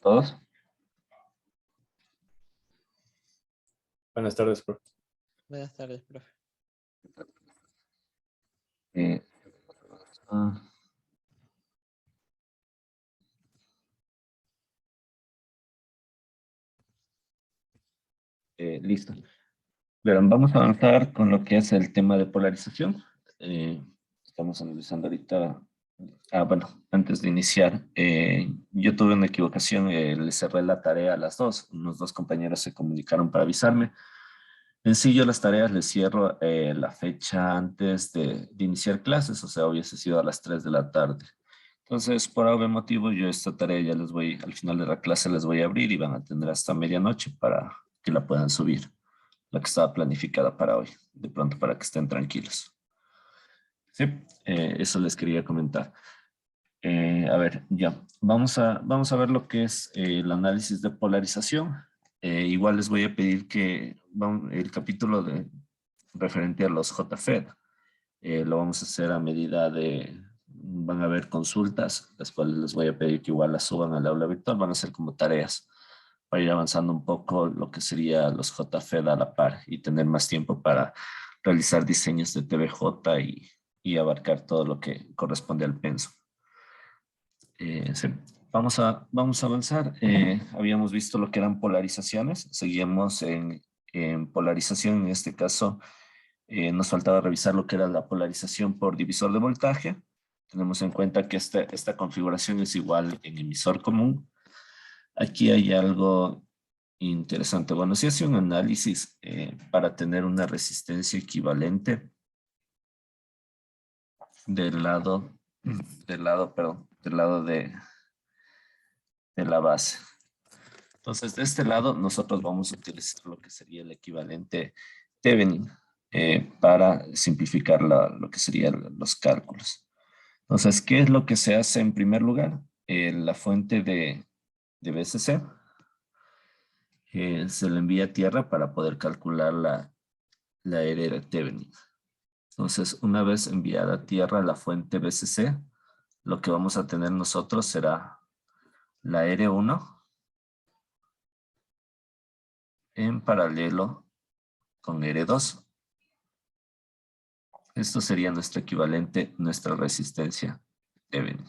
¿Todos? Buenas tardes, profe. Buenas tardes, profe. Eh, ah, Listo. Verán, vamos a avanzar con lo que es el tema de polarización. Estamos analizando ahorita. Bueno, antes de iniciar, yo tuve una equivocación, le cerré la tarea a las 2. Unos dos compañeros se comunicaron para avisarme. En sí, yo las tareas les cierro la fecha antes de iniciar clases, o sea, hubiese sido a las 3 de la tarde. Entonces, por algún motivo, yo esta tarea ya les voy, al final de la clase les voy a abrir y van a tener hasta medianoche para que la puedan subir, la que estaba planificada para hoy, de pronto para que estén tranquilos. Sí, eso les quería comentar. A ver, ya, vamos a ver lo que es el análisis de polarización. Igual les voy a pedir que el capítulo referente a los JFET, lo vamos a hacer a medida van a haber consultas, las cuales les voy a pedir que igual las suban al aula virtual, van a ser como tareas para ir avanzando un poco lo que sería los JFET a la par y tener más tiempo para realizar diseños de TVJ y abarcar todo lo que corresponde al penso. Sí. Vamos a avanzar. Habíamos visto lo que eran polarizaciones. Seguimos en polarización. En este caso, nos faltaba revisar lo que era la polarización por divisor de voltaje. Tenemos en cuenta que esta configuración es igual en emisor común. Aquí hay algo interesante. Bueno, si hace un análisis para tener una resistencia equivalente del lado de la base. Entonces, de este lado, nosotros vamos a utilizar lo que sería el equivalente Thevenin para simplificar lo que serían los cálculos. Entonces, ¿qué es lo que se hace en primer lugar? La fuente de BCC se le envía a tierra para poder calcular la R de Thevenin. Entonces, una vez enviada a tierra la fuente BCC, lo que vamos a tener nosotros será la R1 en paralelo con R2. Esto sería nuestro equivalente, nuestra resistencia Thevenin.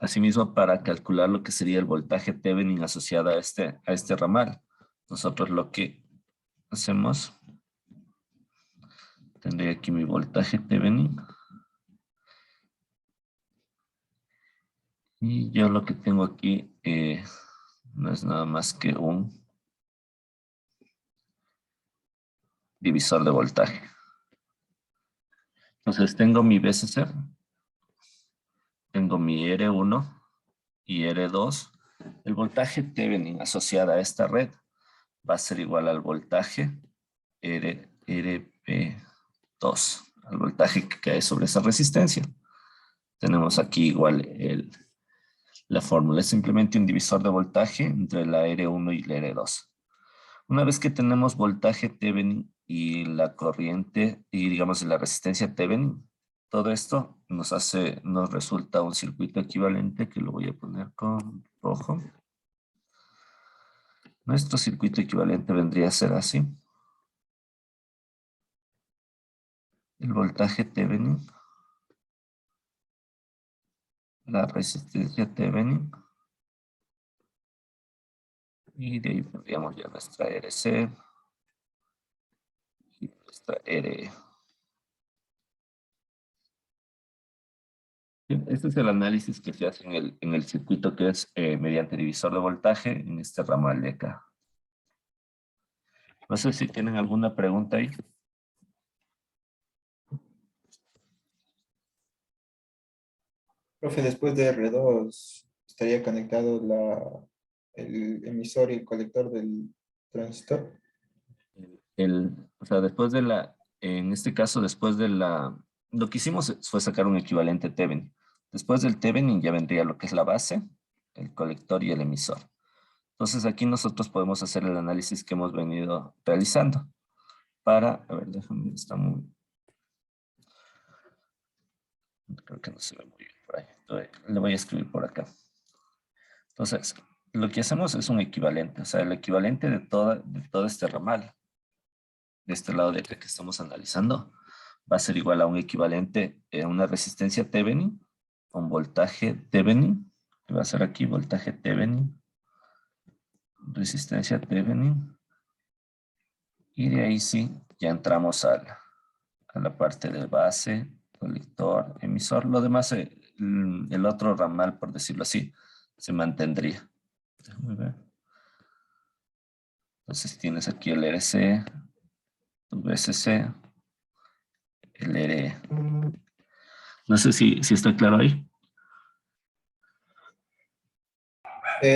Asimismo, para calcular lo que sería el voltaje Thevenin asociado a este ramal, nosotros lo que hacemos, tendré aquí mi voltaje Thevenin. Y yo lo que tengo aquí no es nada más que un divisor de voltaje. Entonces tengo mi BCC, tengo mi R1 y R2. El voltaje Thevenin asociado a esta red va a ser igual al voltaje RP2, al voltaje que cae sobre esa resistencia. Tenemos aquí igual la fórmula, es simplemente un divisor de voltaje entre la R1 y la R2. Una vez que tenemos voltaje Thevenin y la corriente y digamos la resistencia Thevenin, todo esto nos resulta un circuito equivalente que lo voy a poner con rojo. Nuestro circuito equivalente vendría a ser así. El voltaje Thevenin, la resistencia Thevenin, y de ahí pondríamos ya nuestra RC y nuestra RE. Este es el análisis que se hace en el circuito que es mediante divisor de voltaje en este ramal de acá. No sé si tienen alguna pregunta ahí. Profe, después de R2 estaría conectado el emisor y el colector del transistor. O sea, en este caso, lo que hicimos fue sacar un equivalente Thevenin. Después del Thevenin ya vendría lo que es la base, el colector y el emisor. Entonces aquí nosotros podemos hacer el análisis que hemos venido realizando a ver, déjame, creo que no se ve muy bien por ahí. Le voy a escribir por acá. Entonces, lo que hacemos es un equivalente, o sea, el equivalente de todo este ramal, de este lado de acá que estamos analizando, va a ser igual a un equivalente, una resistencia Thevenin, un voltaje Thevenin, que va a ser aquí voltaje Thevenin, resistencia Thevenin, y de ahí sí, ya entramos a la parte de base, colector, emisor. Lo demás, el otro ramal, por decirlo así, se mantendría. Déjame ver. Entonces tienes aquí el RC, tu VSC, el RE. No sé si está claro ahí.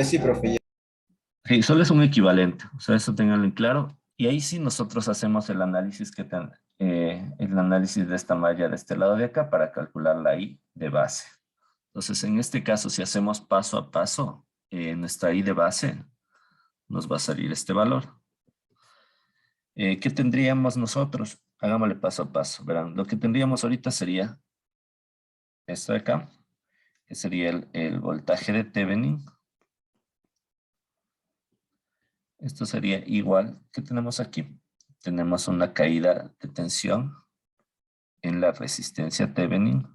Sí, profe. Sí, solo es un equivalente, o sea, eso tenganlo en claro. Y ahí sí nosotros hacemos el análisis el análisis de esta malla de este lado de acá para calcular la I de base. Entonces, en este caso, si hacemos paso a paso, nuestra I de base nos va a salir este valor. ¿Qué tendríamos nosotros? Hagámosle paso a paso. Verán, lo que tendríamos ahorita sería esto de acá, que sería el voltaje de Thevenin. Esto sería igual que tenemos aquí. Tenemos una caída de tensión en la resistencia Thevenin.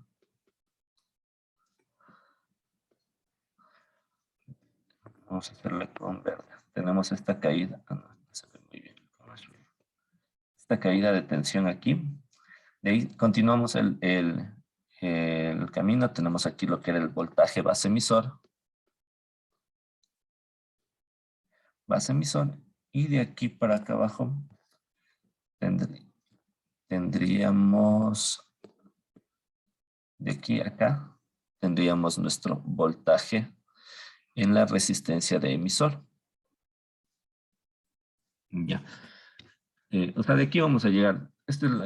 Vamos a hacerle con verde. Tenemos esta caída. No se ve muy bien. Esta caída de tensión aquí. De ahí continuamos el camino. Tenemos aquí lo que era el voltaje base emisor. Base emisor. Y de aquí para acá abajo tendríamos, de aquí a acá, tendríamos nuestro voltaje en la resistencia de emisor. Ya. O sea, de aquí vamos a llegar.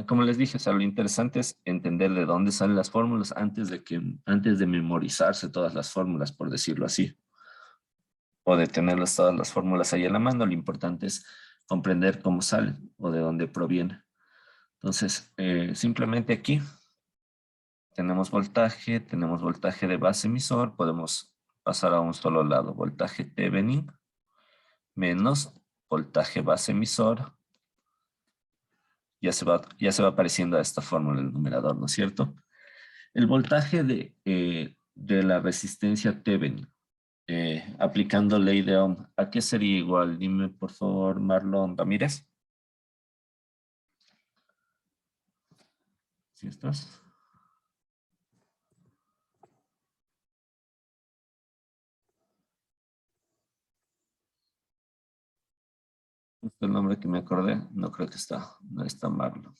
Como les dije, o sea, lo interesante es entender de dónde salen las fórmulas antes de memorizarse todas las fórmulas, por decirlo así. O de tenerlas todas las fórmulas ahí en la mano. Lo importante es comprender cómo salen o de dónde provienen. Entonces, simplemente aquí tenemos voltaje de base emisor, podemos pasar a un solo lado, voltaje Thevenin menos voltaje base emisor, ya se va apareciendo a esta fórmula el numerador, ¿no es cierto? El voltaje de la resistencia Thevenin, aplicando ley de Ohm, ¿a qué sería igual? Dime por favor, Marlon Ramírez. ¿Sí estás? Este es el nombre que me acordé, no creo que no está Marlon.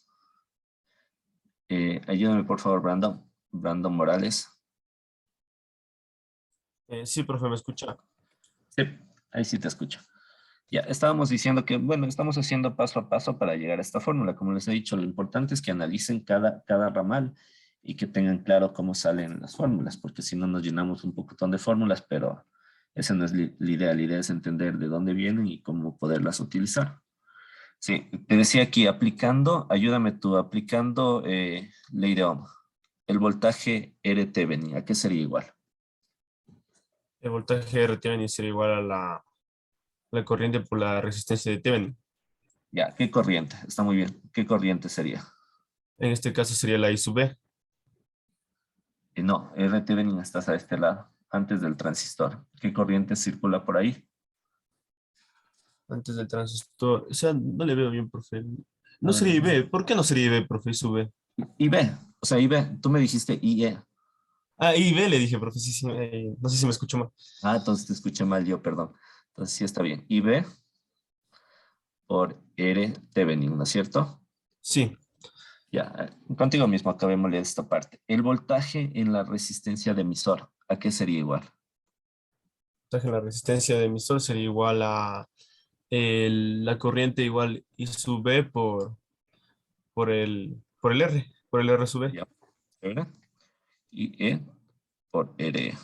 Ayúdame por favor, Brandon. Brandon Morales. Sí, profe, ¿me escucha? Sí, ahí sí te escucho. Ya, estábamos diciendo que, bueno, estamos haciendo paso a paso para llegar a esta fórmula. Como les he dicho, lo importante es que analicen cada ramal y que tengan claro cómo salen las fórmulas, porque si no nos llenamos un pocotón de fórmulas, pero esa no es la idea. La idea es entender de dónde vienen y cómo poderlas utilizar. Sí, te decía aquí, ayúdame tú, aplicando ley de Ohm. El voltaje RT venía, ¿a qué sería igual? El voltaje R Thevenin sería igual a la corriente por la resistencia de Thevenin. Ya, ¿qué corriente? Está muy bien. ¿Qué corriente sería? En este caso sería la I sub B. No, RT Venin estás a este lado, antes del transistor. ¿Qué corriente circula por ahí? Antes del transistor. O sea, no le veo bien, profe. A No ver, sería IB. ¿Por qué no sería IB, profe? I sub B. IB, o sea, IB, tú me dijiste IE. Ah, IB le dije, profe. Sí, sí, no sé si me escucho mal. Ah, entonces te escuché mal yo, perdón. Entonces sí está bien. IB por RT Venin, ¿no es cierto? Sí. Ya, contigo mismo acabémosle esta parte. El voltaje en la resistencia de emisor, ¿a qué sería igual? Voltaje en la resistencia de emisor sería igual a la corriente igual I sub B por el R sub B. Ya, ¿verdad? IE por RE.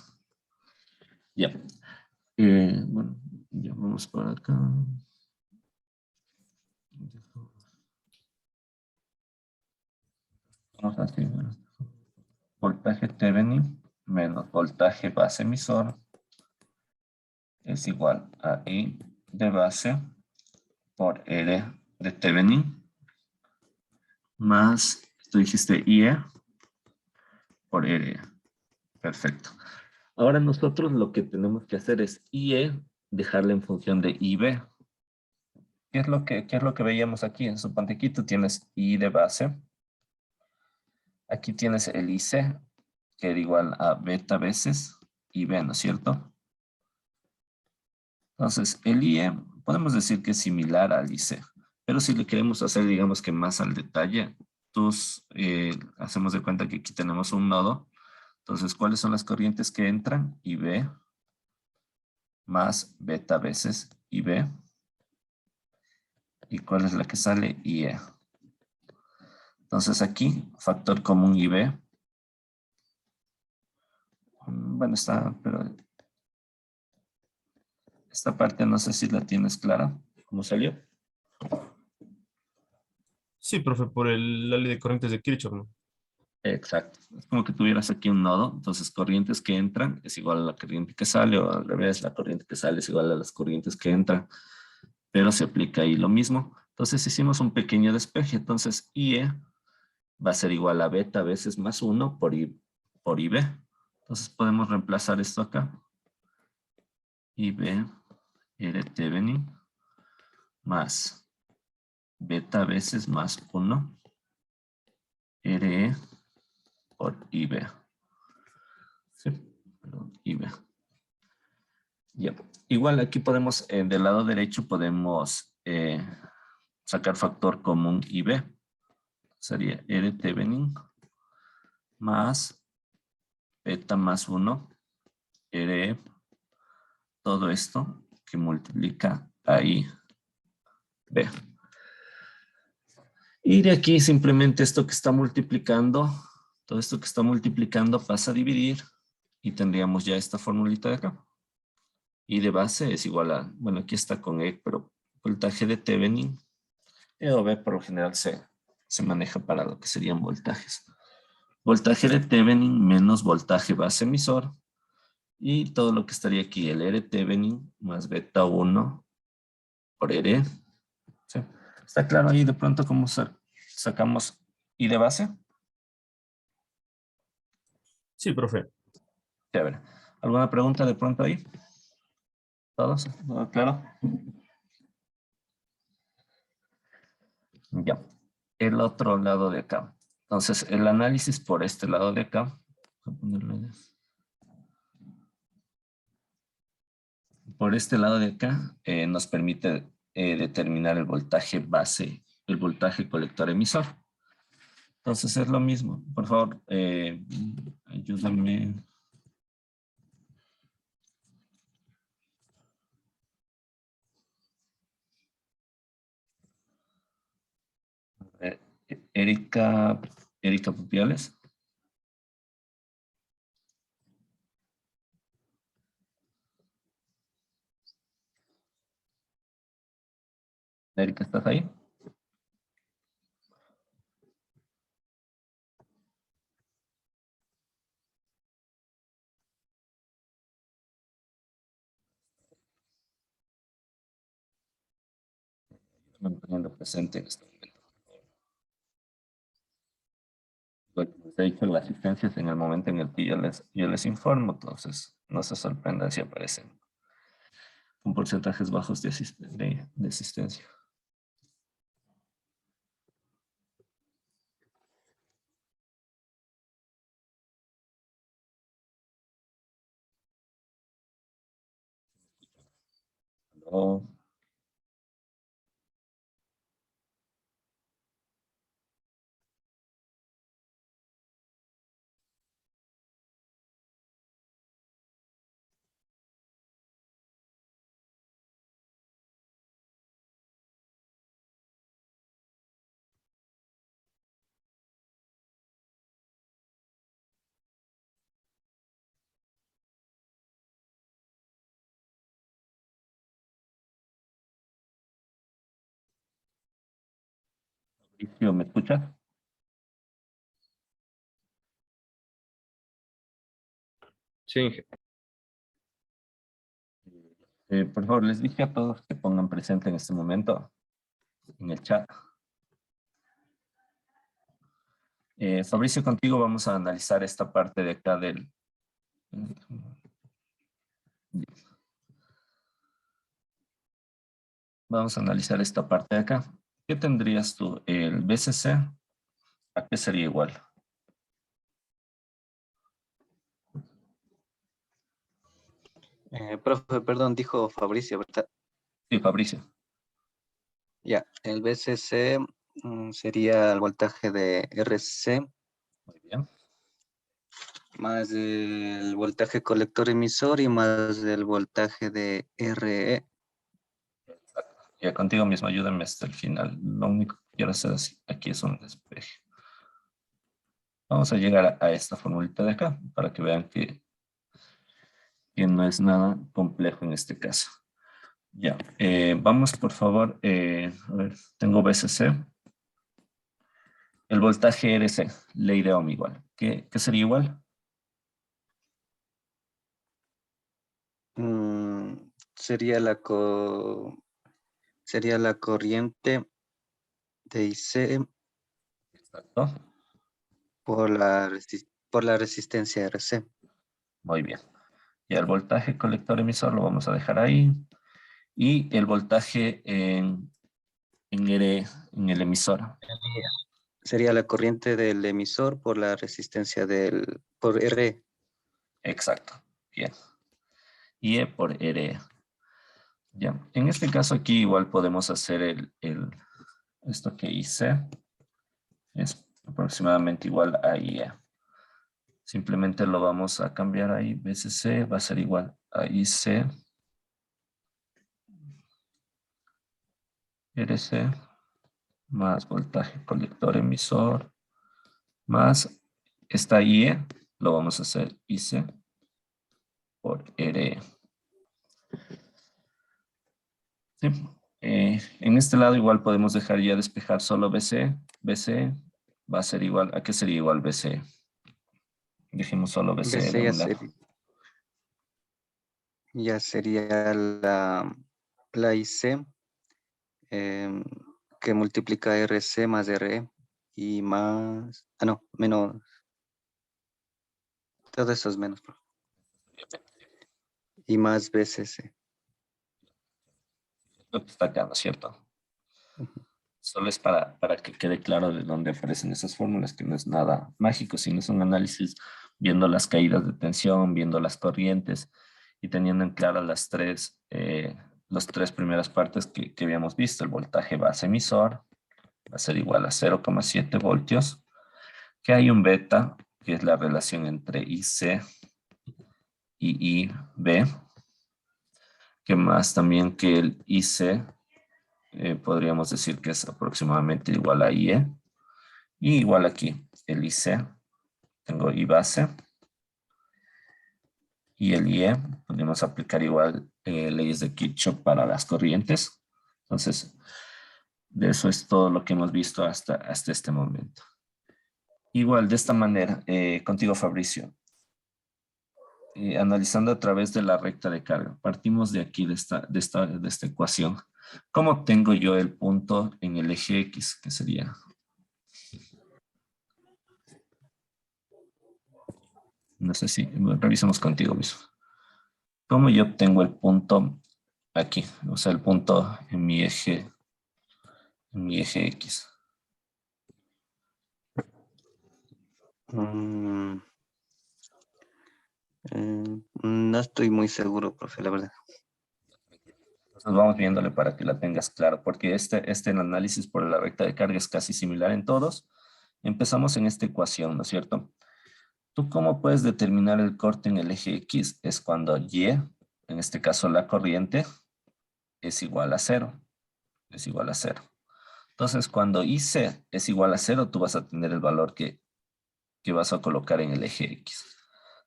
Ya. Bueno, ya vamos por acá. Vamos a hacer voltaje Thevenin menos voltaje base emisor es igual a I de base por R de Thevenin más, tú dijiste IE por R. Perfecto. Ahora nosotros lo que tenemos que hacer es IE dejarla en función de IB. ¿Qué es lo que veíamos aquí? Suponte aquí tú tienes I de base. Aquí tienes el IC, que era igual a beta veces IB, ¿no es cierto? Entonces, el IE podemos decir que es similar al IC, pero si le queremos hacer, digamos que más al detalle, hacemos de cuenta que aquí tenemos un nodo. Entonces, ¿cuáles son las corrientes que entran? IB más beta veces IB. ¿Y cuál es la que sale? IE. Entonces aquí, factor común IB. Bueno, está, pero esta parte no sé si la tienes clara. ¿Cómo salió? Sí, profe, por la ley de corrientes de Kirchhoff, ¿no? Exacto. Es como que tuvieras aquí un nodo. Entonces, corrientes que entran es igual a la corriente que sale, o al revés, la corriente que sale es igual a las corrientes que entran. Pero se aplica ahí lo mismo. Entonces, hicimos un pequeño despeje. Entonces, IE va a ser igual a beta veces más 1 por IB. Entonces, podemos reemplazar esto acá. IB, R Thevenin, más beta veces más 1, RE por IB. Sí, perdón, IB. Ya. Igual aquí podemos, del lado derecho podemos sacar factor común IB. Sería R Thevenin más beta más 1, RE, todo esto que multiplica a IB. Y de aquí simplemente esto que está multiplicando, todo esto que está multiplicando pasa a dividir y tendríamos ya esta formulita de acá. Y de base es igual a, bueno, aquí está con E, pero voltaje de Thevenin, E o B por lo general se maneja para lo que serían voltajes. Voltaje de Thevenin menos voltaje base emisor y todo lo que estaría aquí, el R Thevenin más beta 1 por R. ¿Sí? ¿Está claro ahí de pronto cómo sacamos I de base? Sí, profe. Chévere. ¿Alguna pregunta de pronto ahí? ¿Todos? ¿Todo claro? Ya. El otro lado de acá. Entonces, el análisis por este lado de acá. Voy a ponerle por este lado de acá nos permite determinar el voltaje base, el voltaje colector emisor. Entonces es lo mismo. Por favor, ayúdame. Eh, Erika Pupiales. Erika, ¿estás ahí? Manteniendo presente en este momento. Lo que les he dicho, la asistencia es en el momento en el que yo les informo, entonces no se sorprendan si aparecen con porcentajes bajos de asistencia. No, Mauricio, ¿me escuchas? Sí, Por favor, les dije a todos que pongan presente en este momento en el chat. Fabricio, contigo vamos a analizar esta parte de acá del... Vamos a analizar esta parte de acá. ¿Qué tendrías tú? El BCC, ¿a qué sería igual? Profe, perdón, dijo Fabricio, ¿verdad? Sí, Fabricio. Ya, el VCC sería el voltaje de RC Muy bien. más el voltaje colector emisor y más el voltaje de RE. Ya contigo mismo, ayúdenme hasta el final. Lo único que quiero hacer aquí es un despeje. Vamos a llegar a esta formulita de acá para que vean que no es nada complejo en este caso. Ya, vamos por favor, a ver, tengo VCC. El voltaje RC, ley de Ohm igual. ¿Qué sería igual? Sería sería la corriente de IC Exacto. por la resistencia RC. Muy bien. Y el voltaje colector emisor lo vamos a dejar ahí. Y el voltaje en el emisor. Sería la corriente del emisor por la resistencia por RE. Exacto. Bien. Y E por RE. Ya. En este caso aquí igual podemos hacer esto que hice. Es aproximadamente igual a IE. Simplemente lo vamos a cambiar ahí. VCC va a ser igual a IC. RC más voltaje colector emisor más esta IE, lo vamos a hacer IC por RE. Sí. En este lado igual podemos dejar ya despejar solo BC. BC va a ser igual, ¿a qué sería igual BC? Dejemos solo BC de BC un lado. ya sería la IC que multiplica RC más RE y más, no, menos, todo eso es menos, profe. Y más BCC. Lo que está acá, ¿no es cierto? Ujú. Solo es para que quede claro de dónde aparecen esas fórmulas, que no es nada mágico, sino es un análisis viendo las caídas de tensión, viendo las corrientes y teniendo en claro las tres primeras partes que habíamos visto. El voltaje base emisor va a ser igual a 0,7 voltios, que hay un beta, que es la relación entre IC y IB, que más también que el IC podríamos decir que es aproximadamente igual a IE. Y igual aquí, el IC, tengo I base. Y el IE, podemos aplicar igual leyes de Kirchhoff para las corrientes. Entonces, de eso es todo lo que hemos visto hasta este momento. Igual, de esta manera, contigo Fabricio, analizando a través de la recta de carga, partimos de aquí, de esta ecuación. ¿Cómo tengo yo el punto en el eje X? Que sería... No sé si revisamos contigo mismo. ¿Cómo yo obtengo el punto aquí? O sea, el punto en mi eje X. Mm, no estoy muy seguro, profe, la verdad. Entonces vamos viéndole para que la tengas claro, porque este análisis por la recta de carga es casi similar en todos. Empezamos en esta ecuación, ¿no es cierto? ¿Tú cómo puedes determinar el corte en el eje X? Es cuando Y, en este caso la corriente, es igual a cero. Es igual a cero. Entonces, cuando IC es igual a cero, tú vas a tener el valor que vas a colocar en el eje X.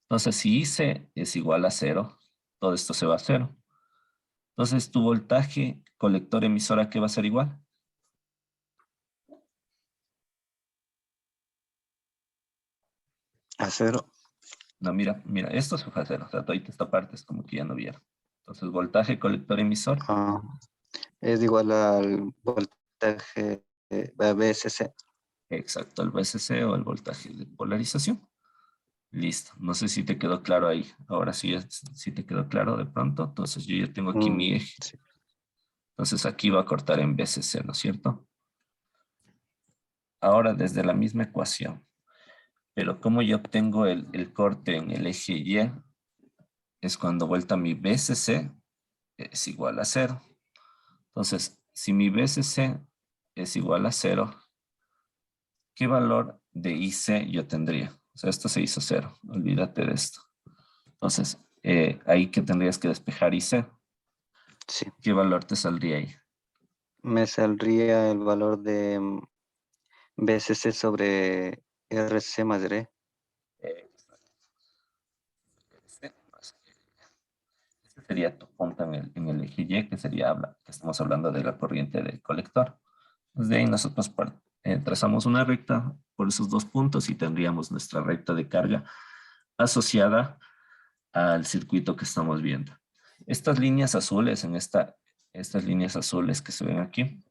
Entonces, si IC es igual a cero, todo esto se va a cero. Entonces, tu voltaje colector emisora, ¿qué va a ser igual? A cero. No, mira, esto es fajero, o sea, toda esta parte es como que ya no viera. Entonces, voltaje colector emisor, Ah, es igual al voltaje BSC. exacto, el VSC o el voltaje de polarización. Listo, no sé si te quedó claro ahí. Ahora sí, si te quedó claro de pronto. Entonces, yo ya tengo aquí mi eje. Sí. Entonces, aquí va a cortar en VSC, ¿no es cierto? Ahora, desde la misma ecuación. Pero como yo obtengo el corte en el eje Y, es cuando vuelta mi VSC es igual a 0. Entonces, si mi VSC es igual a 0, ¿qué valor de IC yo tendría? O sea, esto se hizo 0. Olvídate de esto. Entonces, ahí que tendrías que despejar IC. Sí. ¿Qué valor te saldría ahí? Me saldría el valor de BSC sobre RC más D. Este sería tu punto en el eje Y, que sería, que estamos hablando de la corriente del colector. Desde ahí nosotros trazamos una recta por esos dos puntos y tendríamos nuestra recta de carga asociada al circuito que estamos viendo. Estas líneas azules, estas líneas azules que se ven aquí,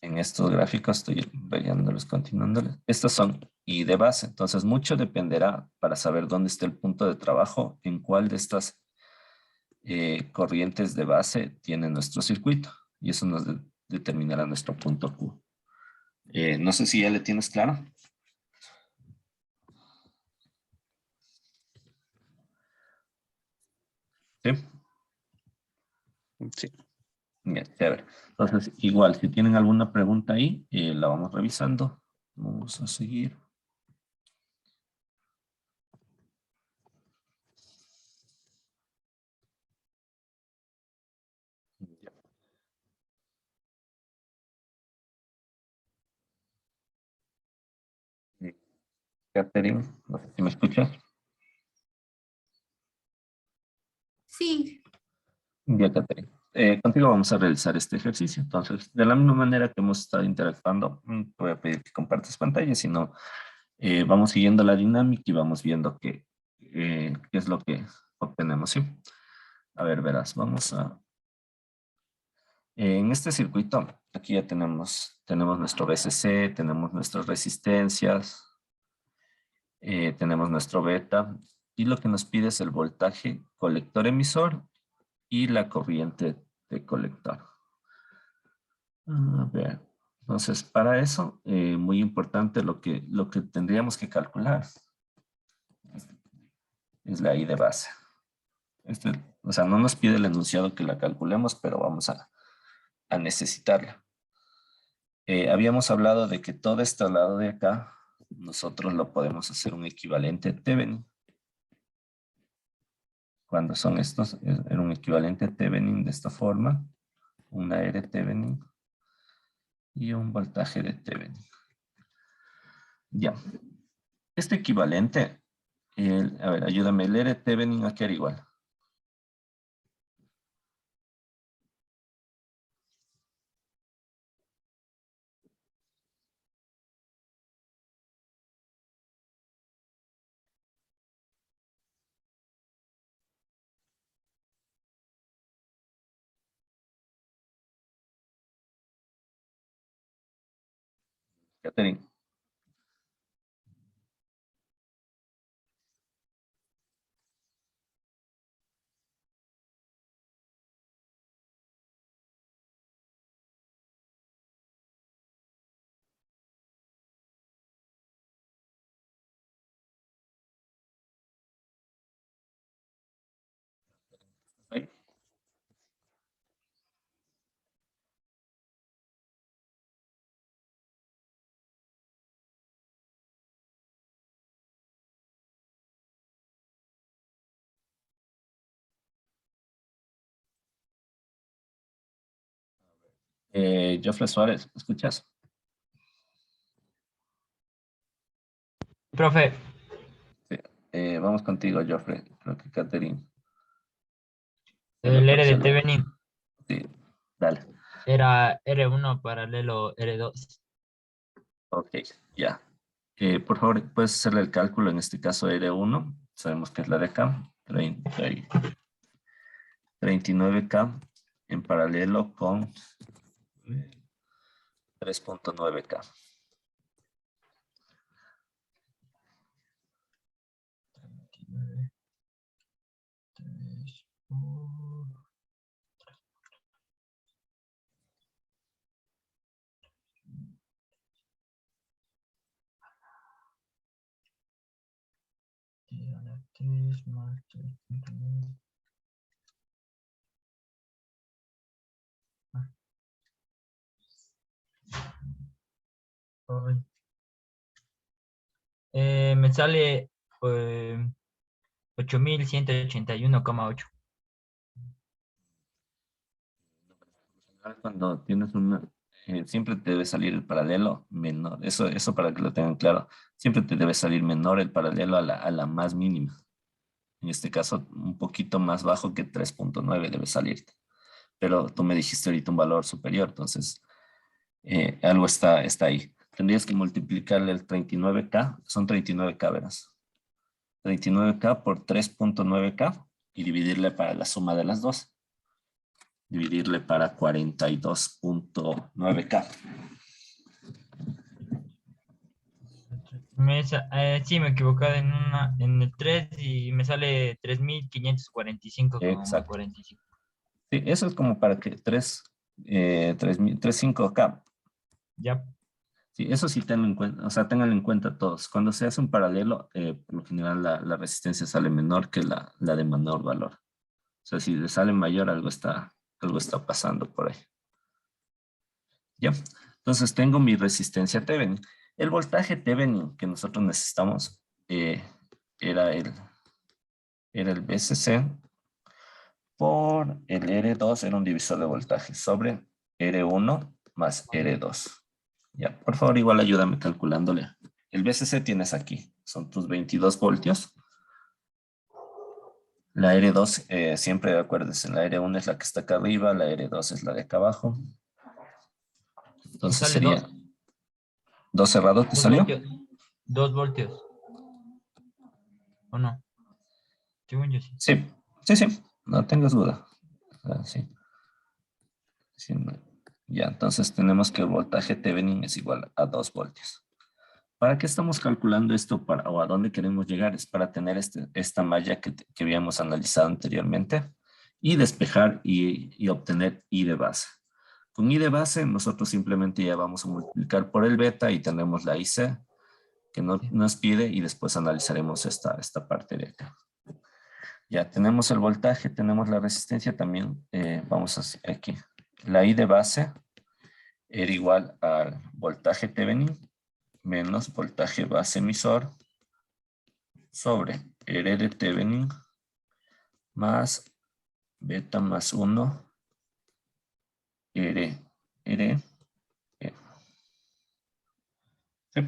en estos gráficos, estoy rayándolos, continuándoles. Estas son I de base, entonces mucho dependerá para saber dónde está el punto de trabajo, en cuál de estas corrientes de base tiene nuestro circuito. Y eso nos determinará nuestro punto Q. No sé si ya le tienes claro. ¿Sí? Sí. Bien, chévere. Entonces, igual, si tienen alguna pregunta ahí, la vamos revisando. Vamos a seguir. Catherine, no sé si me escuchas. Sí, Ya, Catherine. Contigo vamos a realizar este ejercicio. Entonces, de la misma manera que hemos estado interactuando, te voy a pedir que compartas pantalla, si no, vamos siguiendo la dinámica y vamos viendo qué es lo que obtenemos, ¿sí? A ver, verás, vamos a... en este circuito, aquí ya tenemos nuestro VCC, tenemos nuestras resistencias, tenemos nuestro beta, y lo que nos pide es el voltaje colector-emisor y la corriente de colector. A ver, entonces para eso, muy importante lo que tendríamos que calcular es la I de base. O sea, no nos pide el enunciado que la calculemos, pero vamos a necesitarla. Habíamos hablado de que todo este lado de acá, nosotros lo podemos hacer un equivalente Thevenin. Cuando son estos, era un equivalente Thevenin de esta forma, una R Thevenin y un voltaje de Thevenin. Ya. Este equivalente, a ver, ayúdame, el R Thevenin a qué era igual. Catherine. ¿Sí? Jofre Suárez, ¿me escuchas? Profe, Sí. Vamos contigo, Jofre. Creo que Catherine se le el R de pareció algo. Thevenin Sí, dale. era R1 paralelo R2. Ok, ya. Por favor, puedes hacerle el cálculo, en este caso R1, sabemos que es la de acá, 39K en paralelo con 3.9K. Me sale 8.181,8. Cuando tienes una, siempre te debe salir el paralelo menor. Eso para que lo tengan claro. Siempre te debe salir menor el paralelo a la más mínima. En este caso, un poquito más bajo que 3.9 debe salirte. Pero tú me dijiste ahorita un valor superior, entonces algo está ahí. Tendrías que multiplicarle el 39K, son 39K, verás. 39K por 3.9K y dividirle para la suma de las dos. Dividirle para 42.9K. Sí, me he equivocado en el 3 y me sale 3.545,45. Exacto. Sí, eso es como para que 3.5K. Ya. Sí, eso sí tenlo en cuenta, o sea, tenganlo en cuenta todos. Cuando se hace un paralelo, por lo general la resistencia sale menor que la de menor valor. O sea, si le sale mayor, algo está pasando por ahí. ¿Ya? Entonces tengo mi resistencia Thevenin. El voltaje Thevenin que nosotros necesitamos era el VCC por el R2, era un divisor de voltaje, sobre R1 más R2. Ya, por favor, igual ayúdame calculándole. El VCC tienes aquí, son tus 22 voltios. La R2, siempre acuérdense, la R1 es la que está acá arriba, la R2 es la de acá abajo. Entonces sale sería 2 cerrado, ¿te salió? 2 voltios. ¿O no? Según yo sí. Sí, no tengas duda. Sí. Sí, no. Ya, entonces tenemos que el voltaje Thevenin es igual a 2 voltios. ¿Para qué estamos calculando esto o a dónde queremos llegar? Es para tener esta malla que habíamos analizado anteriormente y despejar y obtener I de base. Con I de base nosotros simplemente ya vamos a multiplicar por el beta y tenemos la IC que nos pide y después analizaremos esta parte de acá. Ya tenemos el voltaje, tenemos la resistencia también. Vamos a aquí. La I de base era igual al voltaje Thevenin menos voltaje base emisor sobre R de Thevenin más beta más 1 R. E. Sí.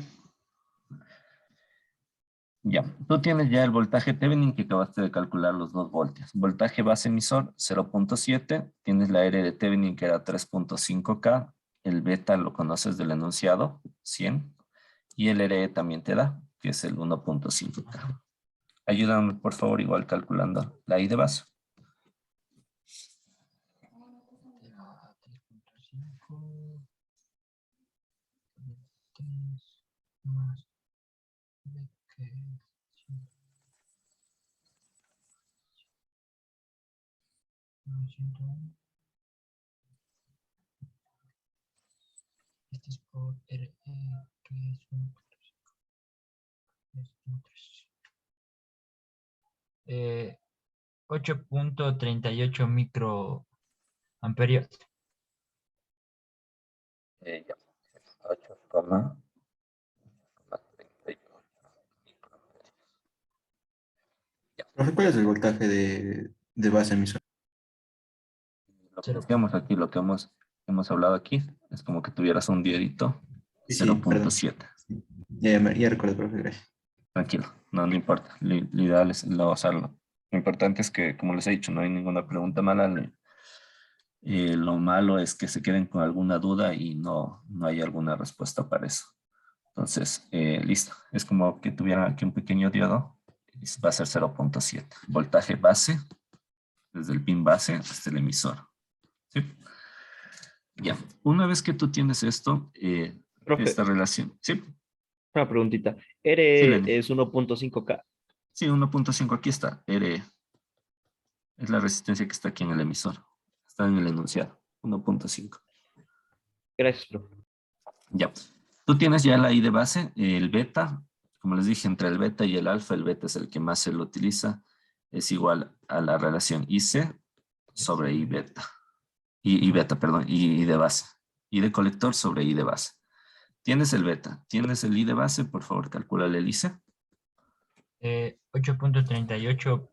Ya, tú tienes ya el voltaje Thevenin que acabaste de calcular los 2 voltios. Voltaje base emisor 0.7, tienes la R de Thevenin que era 3.5K, el beta lo conoces del enunciado, 100, y el RE también te da, que es el 1.5K. Ayúdame por favor igual calculando la I de base. Este es por RE, que es 8.38 microamperios. Ya, 8,38. Profe, ¿cuál es el voltaje de base emisor? Lo que hacemos aquí, lo que hemos hablado aquí, es como que tuvieras un diodito Sí, perdón. 0.7. Ya recuerdo, profe, gracias. Tranquilo, no importa. Lo ideal es lo hacerlo. Lo importante es que, como les he dicho, no hay ninguna pregunta mala. Lo malo es que se queden con alguna duda y no hay alguna respuesta para eso. Entonces, listo. Es como que tuvieran aquí un pequeño diodo va a ser 0.7. Voltaje base, desde el pin base hasta el emisor. ¿Sí? Ya, una vez que tú tienes esto, Profe, esta relación. Sí, una preguntita. sí, Lenny. R es 1.5K. Sí, 1.5 aquí está. RE es la resistencia que está aquí en el emisor. Está en el enunciado. 1.5. Gracias, profe. Ya. Tú tienes ya la I de base, el beta. Como les dije, entre el beta y el alfa, el beta es el que más se lo utiliza. Es igual a la relación IC sobre I beta. I beta, perdón, I de base. I de colector sobre I de base. Tienes el beta, tienes el I de base, por favor, calcúlale el IC. 8.38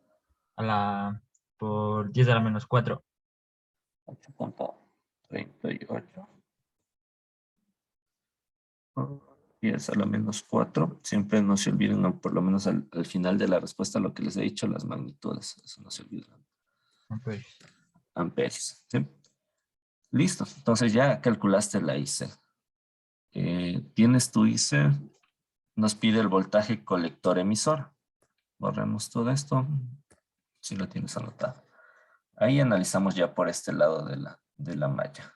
por 10 a la menos 4. 8.38. 10 a la menos 4. Siempre no se olviden, por lo menos al final de la respuesta, lo que les he dicho, las magnitudes. Eso no se olviden. Amperes. ¿Sí? Listo. Entonces ya calculaste la IC. Tienes tu IC. Nos pide el voltaje colector emisor. Borremos todo esto. Si lo tienes anotado. Ahí analizamos ya por este lado de la malla.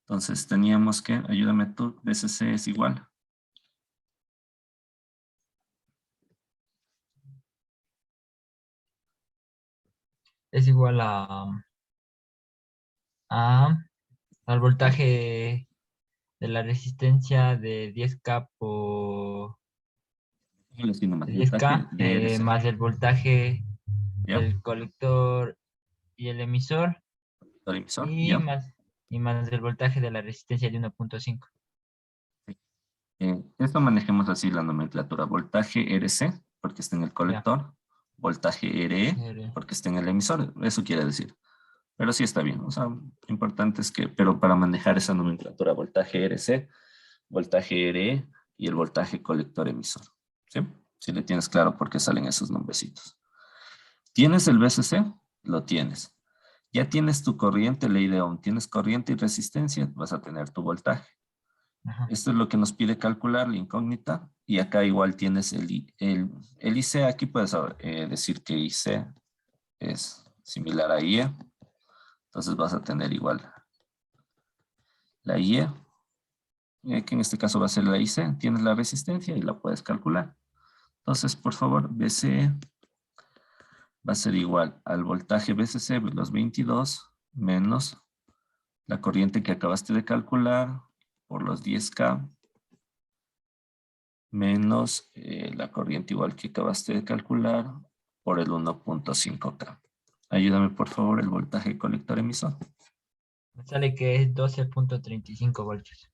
Entonces teníamos que, ayúdame tú, BCC es igual. Es igual al voltaje de la resistencia de 10K por Yo le signo más 10K voltaje de RC. más el voltaje ¿Ya? del colector y el emisor Colector emisor. y ¿Ya? más el voltaje de la resistencia de 1.5. Esto manejemos así la nomenclatura. Voltaje RC, porque está en el colector. Voltaje RE, porque está en el emisor. Eso quiere decir. Pero sí está bien. O sea, importante es que, pero para manejar esa nomenclatura, voltaje RC, voltaje RE y el voltaje colector emisor. ¿Sí? Si le tienes claro por qué salen esos nombrecitos. ¿Tienes el VCC? Lo tienes. Ya tienes tu corriente, ley de Ohm. Tienes corriente y resistencia, vas a tener tu voltaje. Ajá. Esto es lo que nos pide calcular, la incógnita. Y acá igual tienes el IC. Aquí puedes decir que IC es similar a IE. Entonces vas a tener igual la IE, que en este caso va a ser la IC. Tienes la resistencia y la puedes calcular. Entonces, por favor, BCE va a ser igual al voltaje BCC, los 22, menos la corriente que acabaste de calcular por los 10K, menos la corriente igual que acabaste de calcular por el 1.5K. Ayúdame, por favor, el voltaje colector emisor. Me sale que es 12.35 voltios.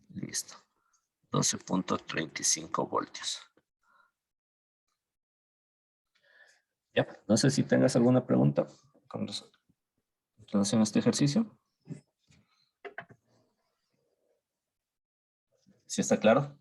Listo. 12.35 voltios. Ya, no sé si tengas alguna pregunta con relación a este ejercicio. ¿Sí está claro?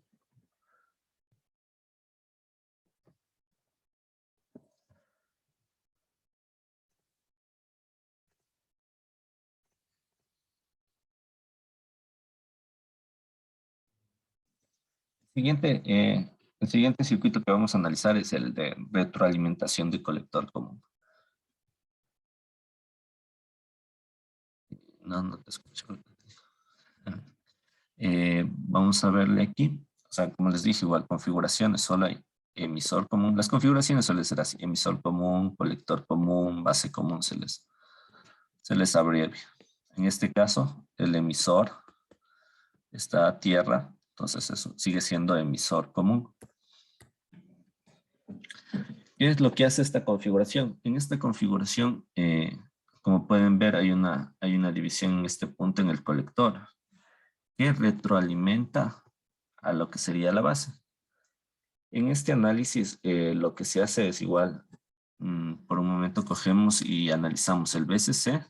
El siguiente circuito que vamos a analizar es el de retroalimentación de colector común. No te escucho. Vamos a verle aquí. O sea, como les dije, igual configuraciones, solo hay emisor común. Las configuraciones suelen ser así: emisor común, colector común, base común, se les abrevia. En este caso, el emisor está a tierra, entonces eso sigue siendo emisor común. ¿Qué es lo que hace esta configuración? En esta configuración, como pueden ver, hay una división en este punto en el colector que retroalimenta a lo que sería la base. En este análisis, lo que se hace es igual, por un momento cogemos y analizamos el VCC,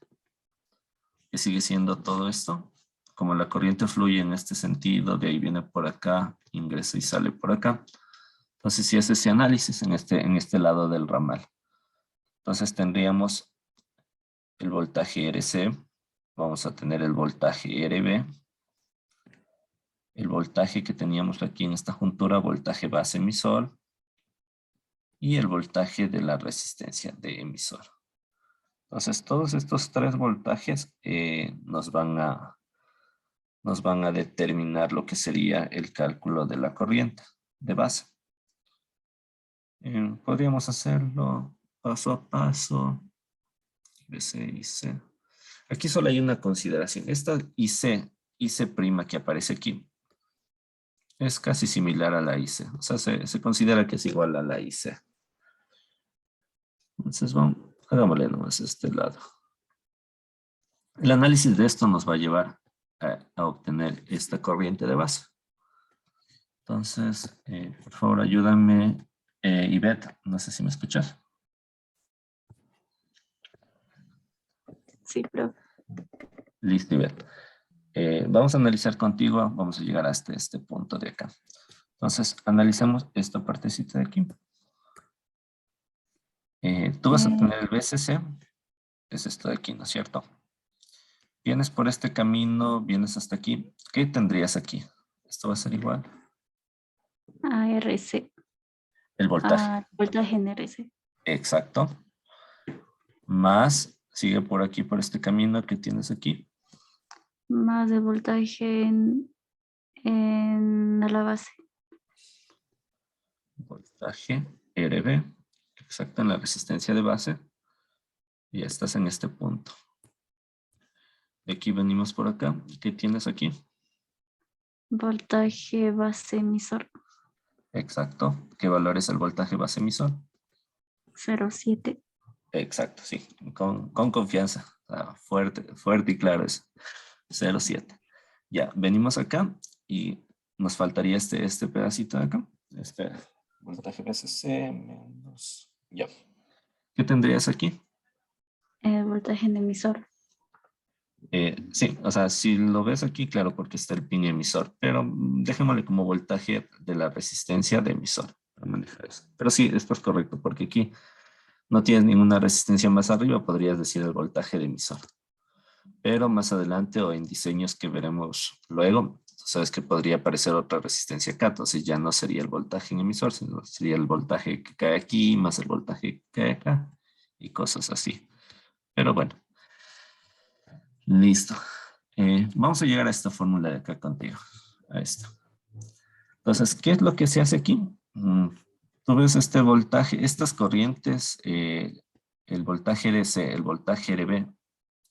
que sigue siendo todo esto. Como la corriente fluye en este sentido, de ahí viene por acá, ingresa y sale por acá. Entonces, si hace ese análisis en este lado del ramal. Entonces, tendríamos el voltaje RC, vamos a tener el voltaje RB, el voltaje que teníamos aquí en esta juntura, voltaje base emisor, y el voltaje de la resistencia de emisor. Entonces, todos estos tres voltajes nos van a determinar lo que sería el cálculo de la corriente de base. Podríamos hacerlo paso a paso. BC y C. Aquí solo hay una consideración. Esta IC prima que aparece aquí, es casi similar a la IC. O sea, se considera que es igual a la IC. Entonces, vamos, hagámosle nomás este lado. El análisis de esto nos va a llevar a obtener esta corriente de base. Entonces, por favor, ayúdame, Ivette, no sé si me escuchas. Sí, profe. Listo, Ivette. Vamos a analizar contigo, vamos a llegar hasta este punto de acá. Entonces, analizamos esta partecita de aquí. Tú vas a tener el BCC, es esto de aquí, ¿no es cierto? Vienes por este camino, vienes hasta aquí. ¿Qué tendrías aquí? Esto va a ser igual. ARC. El voltaje. Voltaje en RC. Exacto. Más, sigue por aquí, por este camino que tienes aquí. Más el voltaje en la base. Voltaje RB. Exacto, en la resistencia de base. Y ya estás en este punto. De aquí venimos por acá. ¿Qué tienes aquí? Voltaje base emisor. Exacto. ¿Qué valor es el voltaje base emisor? 0,7. Exacto, sí. Con confianza. Fuerte y claro es 0,7. Ya, venimos acá y nos faltaría este pedacito de acá. Este voltaje BCC menos... Ya. ¿Qué tendrías aquí? El voltaje en emisor. Sí, o sea, si lo ves aquí, claro, porque está el pin emisor, pero dejémosle como voltaje de la resistencia de emisor para manejar eso. Pero sí, esto es correcto, porque aquí no tienes ninguna resistencia más arriba, podrías decir el voltaje de emisor. Pero más adelante o en diseños que veremos luego, sabes que podría aparecer otra resistencia acá, entonces ya no sería el voltaje en emisor, sino sería el voltaje que cae aquí más el voltaje que cae acá y cosas así. Pero bueno. Listo. Vamos a llegar a esta fórmula de acá contigo. A esto. Entonces, ¿qué es lo que se hace aquí? Tú ves este voltaje, estas corrientes, el voltaje RC, el voltaje RB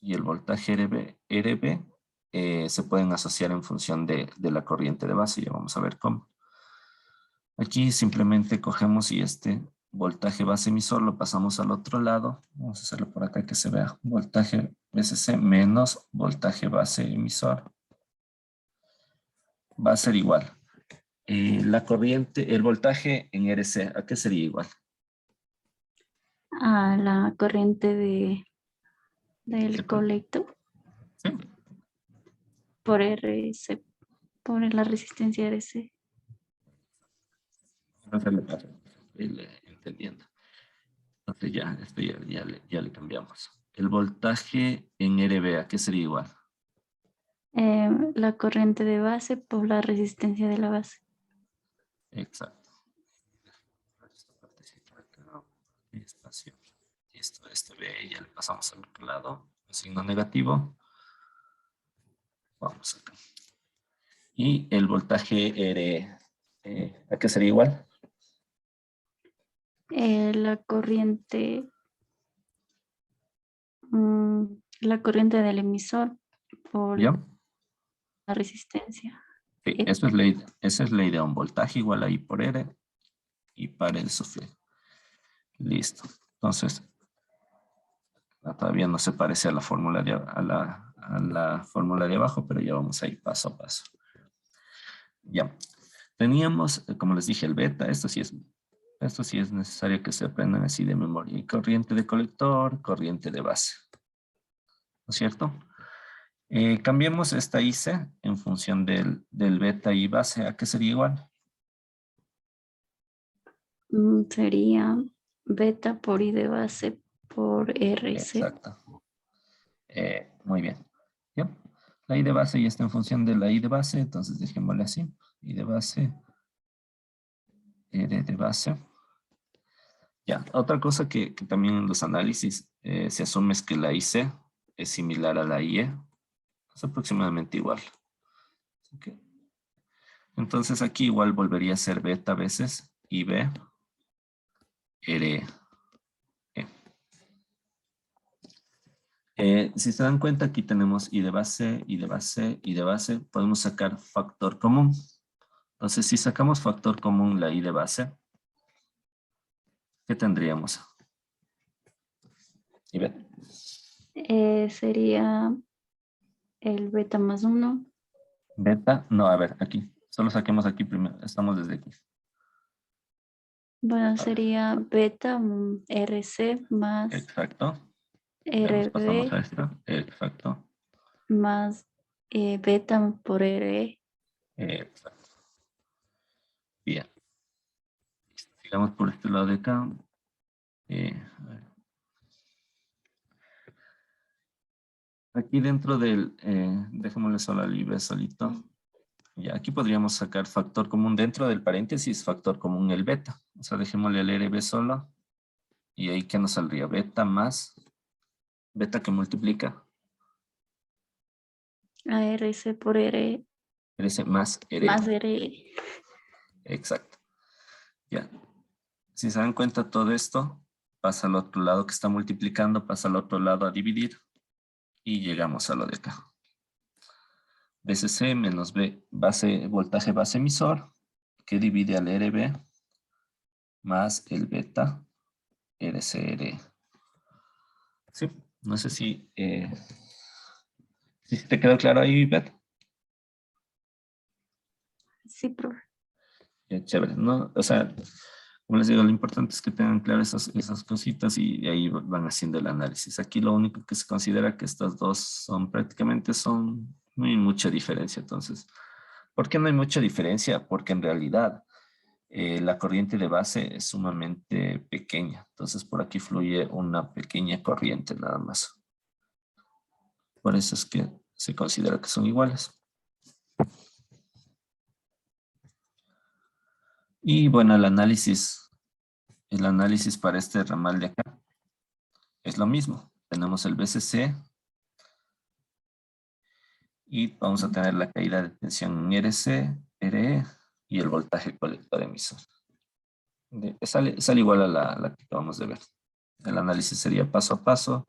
y el voltaje RB se pueden asociar en función de la corriente de base. Ya vamos a ver cómo. Aquí simplemente cogemos y este voltaje base emisor lo pasamos al otro lado. Vamos a hacerlo por acá que se vea. Voltaje BCC menos voltaje base emisor. Va a ser igual. La corriente, el voltaje en RC, ¿a qué sería igual? A la corriente del colector ¿Sí? por RC, por la resistencia RC. Vamos a hacerlo para ir entendiendo. Entonces ya, esto ya le cambiamos. El voltaje en RB, ¿a qué sería igual? La corriente de base por la resistencia de la base. Exacto. Esta partecita acá, espacio. Listo, este B ya le pasamos al otro lado. El signo negativo. Vamos acá. Y el voltaje R, ¿a qué sería igual? La corriente del emisor por ¿Ya? la resistencia. Sí, esa es ley de un voltaje igual a I por R y para el sufrir. Listo. Entonces, todavía no se parece a la fórmula a la fórmula de abajo, pero ya vamos a ir paso a paso. Ya. Teníamos, como les dije, el beta. Esto sí es necesario que se aprendan así de memoria. Y corriente de colector, corriente de base. ¿No es cierto? Cambiemos esta IC en función del beta y base. ¿A qué sería igual? Sería beta por I de base por RC. Exacto. Muy bien. ¿Ya? La I de base ya está en función de la I de base, entonces dejémosle así. I de base, R de base. Ya, otra cosa que también en los análisis se asume es que la IC es similar a la IE. Es aproximadamente igual. Ok. Entonces aquí igual volvería a ser beta a veces, IB, R, E. Si se dan cuenta, aquí tenemos I de base, I de base, I de base. Podemos sacar factor común. Entonces, si sacamos factor común la I de base, ¿qué tendríamos? Y ve, Sería el beta más 1. beta, no, a ver, aquí. Solo saquemos aquí primero. Estamos desde aquí. Bueno, ver. sería beta RC más Exacto. Ya nos pasamos a RB esta. Exacto. más beta por RE. Exacto. Bien. Sigamos por este lado de acá. A ver. Aquí dentro del, dejémosle solo al IB solito. Ya, aquí podríamos sacar factor común dentro del paréntesis, factor común el beta. O sea, dejémosle el RB solo. Y ahí, ¿qué nos saldría? Beta más, beta que multiplica, ARC por RE RS más RE. más RE. Exacto. Ya. Si se dan cuenta, todo esto pasa al otro lado que está multiplicando, pasa al otro lado a dividir. Y llegamos a lo de acá. BCC menos B, base, voltaje base emisor, que divide al RB más el beta RCR. Sí, no sé si te quedó claro ahí, Bet. Sí, profe. Ya, chévere, ¿no? O sea, como les digo, lo importante es que tengan claras esas cositas y de ahí van haciendo el análisis. Aquí lo único que se considera que estas dos son prácticamente no hay mucha diferencia. Entonces, ¿por qué no hay mucha diferencia? Porque en realidad la corriente de base es sumamente pequeña. Entonces, por aquí fluye una pequeña corriente nada más. Por eso es que se considera que son iguales. Y bueno, el análisis para este ramal de acá es lo mismo. Tenemos el BCC y vamos a tener la caída de tensión en RC, RE y el voltaje colector emisor. Sale igual a la que acabamos de ver. El análisis sería paso a paso,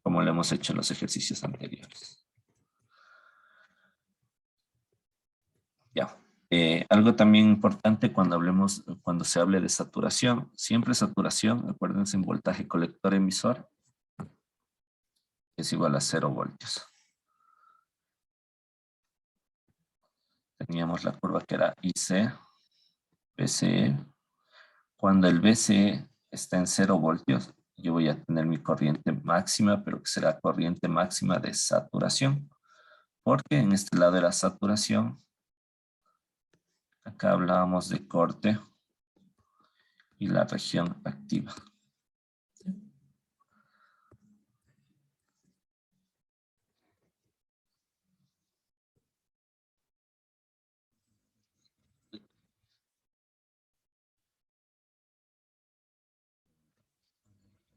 como lo hemos hecho en los ejercicios anteriores. Ya. Algo también importante cuando se hable de saturación, siempre saturación, acuérdense en voltaje colector emisor, es igual a 0 voltios. Teníamos la curva que era IC, BCE. Cuando el BCE está en 0 voltios, yo voy a tener mi corriente máxima, pero que será corriente máxima de saturación. Porque en este lado era saturación. Acá hablábamos de corte y la región activa.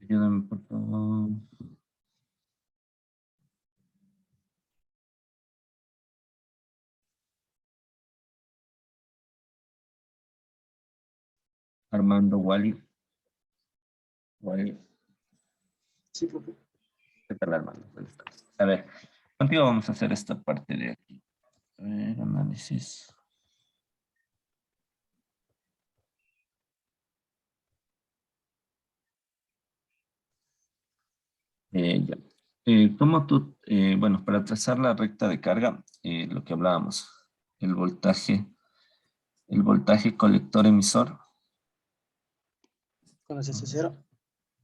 Ayúdame, por favor. Armando, Wally. Wally. Sí, profe. ¿Qué tal, Armando? Buenas tardes. A ver, contigo vamos a hacer esta parte de aquí. A ver, análisis. Ya. ¿Cómo tú, bueno, para trazar la recta de carga, lo que hablábamos, el voltaje colector emisor, Con ese cero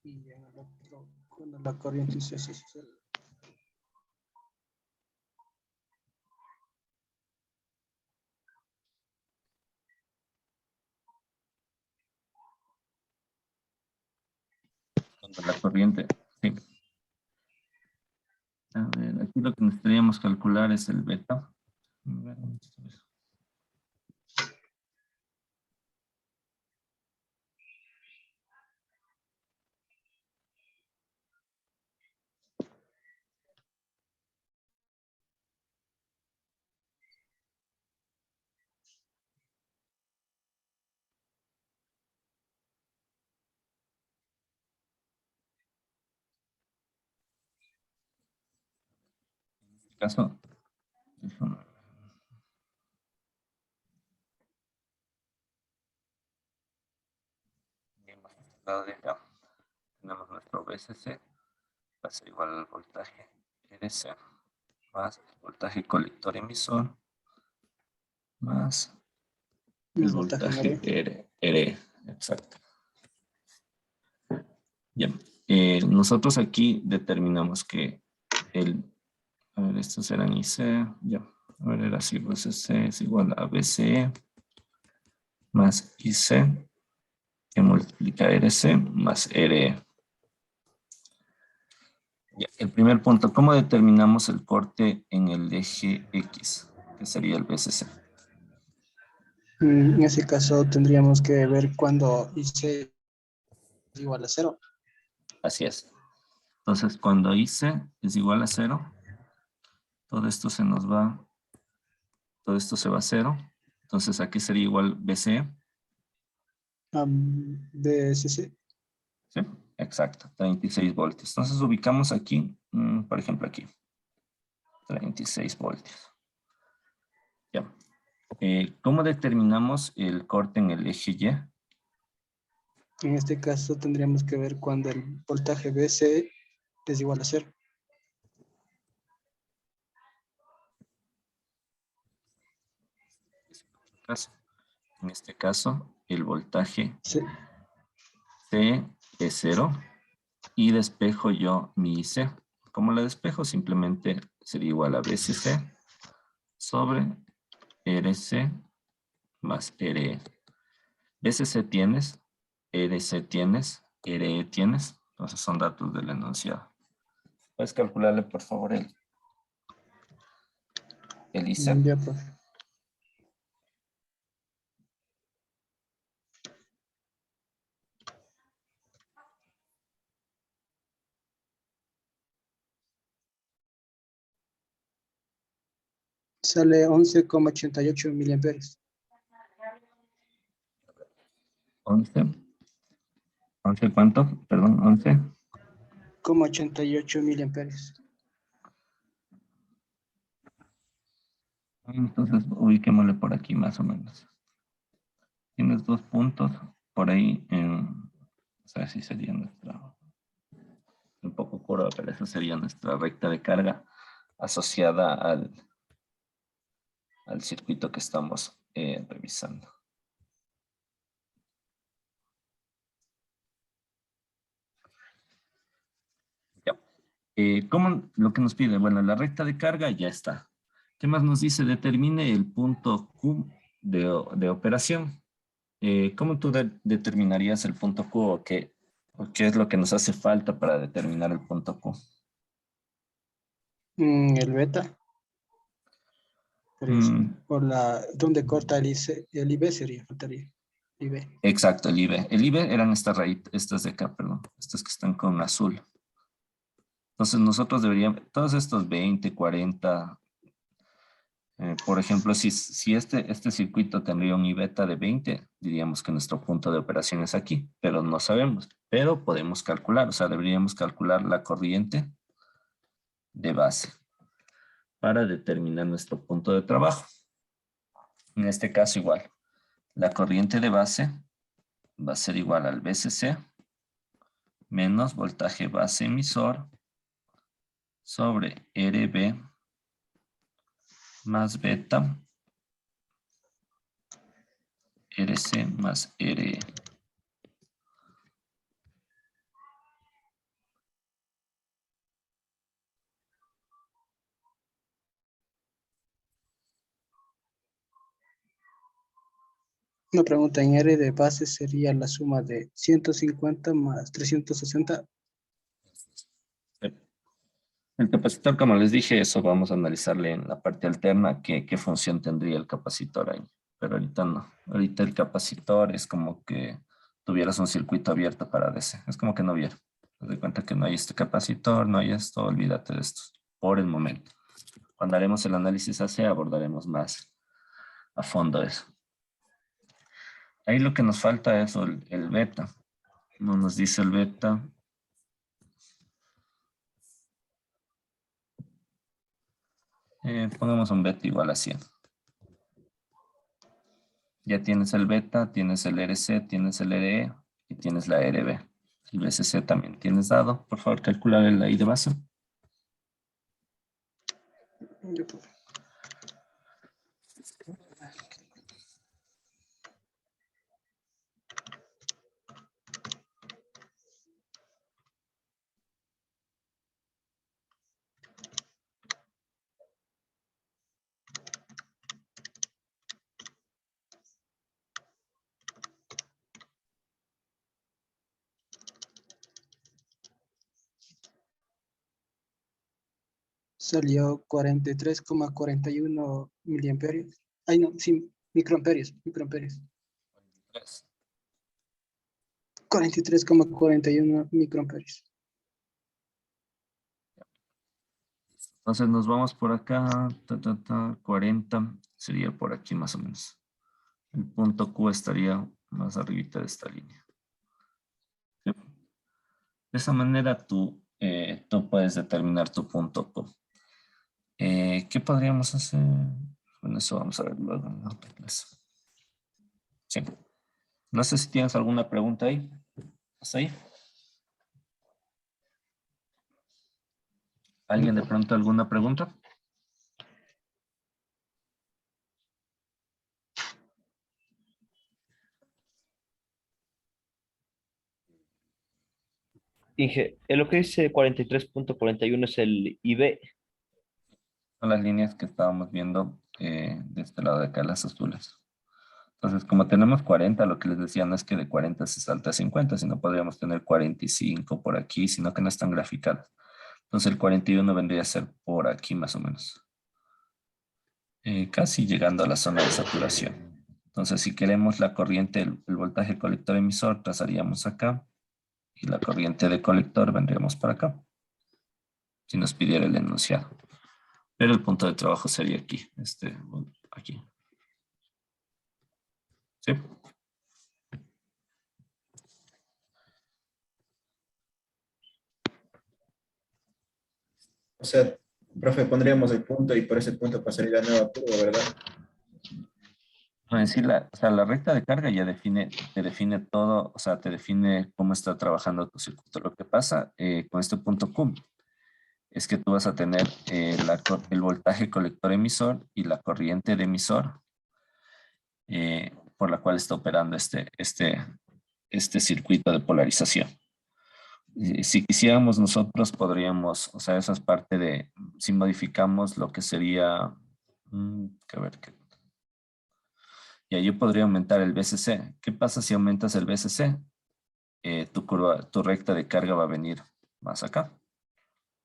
y en el otro con la corriente es ese cero. cuando la corriente, sí. A ver, Aquí lo que necesitaríamos calcular es el beta. A ver, ¿dónde está eso? En este caso, déjame ver. Bien, más lado de acá tenemos nuestro VCC, va a ser igual al voltaje RC más el voltaje colector emisor más el El voltaje voltaje R, exacto. Bien, nosotros aquí determinamos que a ver, estos eran IC, ya, a ver, era así, VCC es igual a BCE más IC que multiplica RC más RE. Ya, el primer punto, ¿cómo determinamos el corte en el eje X? Que sería el BCC. En ese caso tendríamos que ver cuando IC es igual a 0. Así es. Entonces, cuando IC es igual a 0, todo esto se nos va, todo esto se va a 0. Entonces, aquí sería igual BCE. BSC. ¿Sí? Exacto, 36 voltios. Entonces, ubicamos aquí, por ejemplo, aquí. 36 voltios. Ya. ¿Cómo determinamos el corte en el eje Y? En este caso tendríamos que ver cuando el voltaje BC es igual a 0. En este caso, el voltaje Sí. C es 0 y despejo yo mi IC. ¿Cómo la despejo? Simplemente sería igual a BCC sobre RC más RE. BCC tienes, RC tienes, RE tienes. Entonces son datos del enunciado. ¿Puedes calcularle, por favor, el IC? Ya, profe. Sale 11,88 miliamperes. 11. ¿11 cuánto? Perdón, 11. 88 miliamperes. Entonces ubiquémosle por aquí más o menos. Tienes 2 puntos por ahí. O sea, sí sería nuestra, un poco curva, pero esa sería nuestra recta de carga asociada al circuito que estamos revisando. Ya. ¿Cómo lo que nos pide? Bueno, la recta de carga ya está. ¿Qué más nos dice? Determine el punto Q de operación. ¿Cómo tú determinarías el punto Q o qué es lo que nos hace falta para determinar el punto Q? El beta. Por eso. Mm, Por donde corta el IC, el IB sería, faltaría. IB. exacto, el IB. El IB eran estas de acá, perdón. Estas que están con azul. Entonces nosotros deberíamos, todos estos 20, 40, por ejemplo, si este circuito tendría un I beta de 20, diríamos que nuestro punto de operación es aquí, pero no sabemos. Pero podemos calcular, o sea, deberíamos calcular la corriente de base para determinar nuestro punto de trabajo. En este caso igual, la corriente de base va a ser igual al VCC menos voltaje base emisor sobre RB más beta RC más RE. Una pregunta, en R de base sería la suma de 150 más 360. El capacitor, como les dije, eso vamos a analizarle en la parte alterna, qué función tendría el capacitor ahí. Pero ahorita no. Ahorita el capacitor es como que tuvieras un circuito abierto para DC. Es como que no hubiera. Te das cuenta que no hay este capacitor, no hay esto, olvídate de esto. Por el momento. Cuando haremos el análisis AC abordaremos más a fondo eso. Ahí lo que nos falta es el beta. No nos dice el beta. Pongamos un beta igual a 100. Ya tienes el beta, tienes el RC, tienes el RE y tienes la RB. El BCC también tienes dado. Por favor, calcular el I de base. Ya, profe. Salió 43,41 miliamperios. Ay, no, sí, microamperios. 43,41 microamperios. Entonces nos vamos por acá, 40, sería por aquí más o menos. El punto Q estaría más arribita de esta línea. ¿Sí? De esa manera tú puedes determinar tu punto Q. ¿Qué podríamos hacer? Bueno, eso vamos a ver luego en la otra clase. Sí. No sé si tienes alguna pregunta ahí. ¿Hasta ahí? ¿Alguien de pronto alguna pregunta? Inge, en lo que dice 43.41 es el IB. Son las líneas que estábamos viendo de este lado de acá, las azules. Entonces, como tenemos 40, lo que les decía no es que de 40 se salta a 50, sino podríamos tener 45 por aquí, sino que no están graficadas. Entonces, el 41 vendría a ser por aquí más o menos. Casi llegando a la zona de saturación. Entonces, si queremos la corriente, el voltaje colector emisor, trazaríamos acá. Y la corriente de colector vendríamos para acá. Si nos pidiera el enunciado. Pero el punto de trabajo sería aquí. Aquí. ¿Sí? O sea, profe, pondríamos el punto y por ese punto pasaría la nueva curva, ¿verdad? No, en sí, o sea, la recta de carga ya te define todo, o sea, te define cómo está trabajando tu circuito. Lo que pasa con este punto Q es que tú vas a tener el voltaje colector emisor y la corriente de emisor por la cual está operando este circuito de polarización. Si quisiéramos nosotros podríamos, o sea, esa es parte de, si modificamos lo que sería, a ver, ya yo podría aumentar el BCC. ¿Qué pasa si aumentas el BCC? Tu recta de carga va a venir más acá.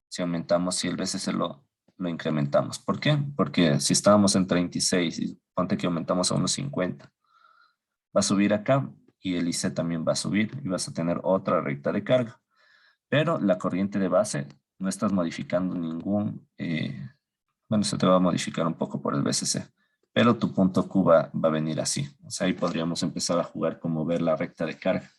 Si el BCC lo incrementamos. ¿Por qué? Porque si estábamos en 36 y ponte que aumentamos a unos 50, va a subir acá y el IC también va a subir y vas a tener otra recta de carga. Pero la corriente de base no estás modificando bueno, se te va a modificar un poco por el BCC, pero tu punto Q va a venir así. O sea, ahí podríamos empezar a jugar como ver la recta de carga.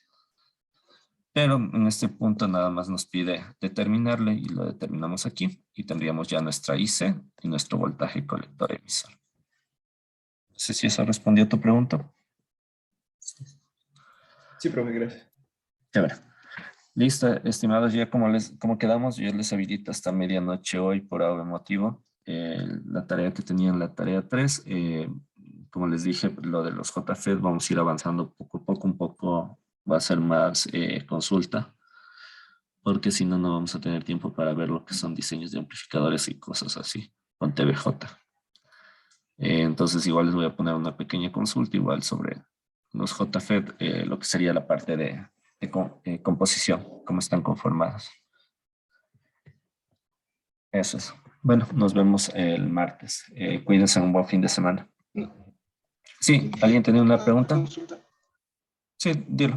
Pero en este punto nada más nos pide determinarle y lo determinamos aquí y tendríamos ya nuestra IC y nuestro voltaje colector emisor. No sé si eso respondió a tu pregunta. Sí, profe, gracias. Chévere. Listo, estimados, ya como quedamos, yo les habilito hasta medianoche hoy por algún motivo. La tarea que tenía en la tarea 3, como les dije, lo de los JFET vamos a ir avanzando poco a poco, un poco va a ser más consulta, porque si no, no vamos a tener tiempo para ver lo que son diseños de amplificadores y cosas así con TVJ. Entonces igual les voy a poner una pequeña consulta igual sobre los JFET, lo que sería la parte de composición, cómo están conformados. Eso es. Bueno, nos vemos el martes. Cuídense, un buen fin de semana. Sí, ¿alguien tenía una pregunta? Consulta. Sí, dilo.